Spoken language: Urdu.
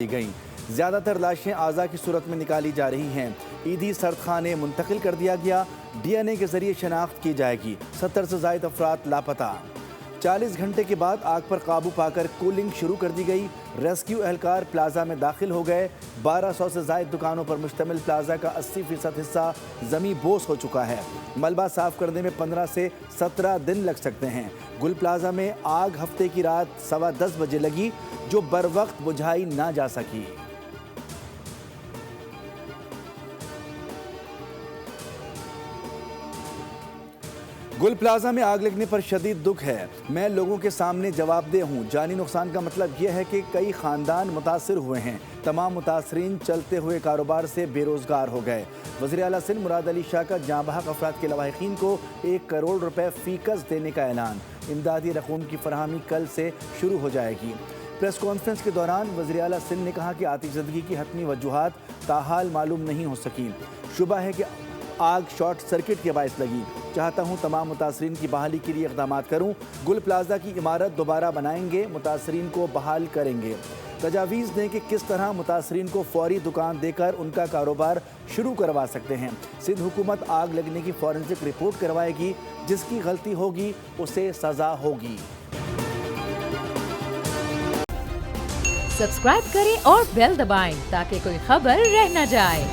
دی گئیں۔ زیادہ تر لاشیں اعضاء کی صورت میں نکالی جا رہی ہیں۔ عیدی سردخانے منتقل کر دیا گیا، ڈی این اے کے ذریعے شناخت کی جائے گی۔ 70 سے زائد افراد لاپتہ۔ 40 گھنٹے کے بعد آگ پر قابو پا کر کولنگ شروع کر دی گئی۔ ریسکیو اہلکار پلازا میں داخل ہو گئے۔ 1200 سے زائد دکانوں پر مشتمل پلازا کا 80% حصہ زمیں بوس ہو چکا ہے۔ ملبہ صاف کرنے میں 15 سے 17 دن لگ سکتے ہیں۔ گل پلازا میں آگ ہفتے کی رات 10:15 بجے لگی، جو بروقت بجھائی نہ جا سکی۔ گل پلازا میں آگ لگنے پر شدید دکھ ہے۔ میں لوگوں کے سامنے جواب دہ ہوں۔ جانی نقصان کا مطلب یہ ہے کہ کئی خاندان متاثر ہوئے ہیں۔ تمام متاثرین چلتے ہوئے کاروبار سے بے روزگار ہو گئے۔ وزیر اعلیٰ سندھ مراد علی شاہ کا جاں بحق افراد کے لواحقین کو 1 کروڑ روپے فی کس دینے کا اعلان۔ امدادی رقوم کی فراہمی کل سے شروع ہو جائے گی۔ پریس کانفرنس کے دوران وزیر اعلیٰ سندھ نے کہا کہ آتش زدگی کی حتمی وجوہات تاحال معلوم نہیں ہو سکیں۔ شبہ ہے کہ آگ شارٹ سرکٹ کے باعث لگی۔ چاہتا ہوں تمام متاثرین کی بحالی کے لیے اقدامات کروں۔ گل پلازا کی عمارت دوبارہ بنائیں گے، متاثرین کو بحال کریں گے۔ تجاویز دیں کہ کس طرح متاثرین کو فوری دکان دے کر ان کا کاروبار شروع کروا سکتے ہیں۔ سندھ حکومت آگ لگنے کی فورنسک رپورٹ کروائے گی۔ جس کی غلطی ہوگی اسے سزا ہوگی۔ سبسکرائب کریں اور بیل دبائیں تاکہ کوئی خبر رہ نہ جائے۔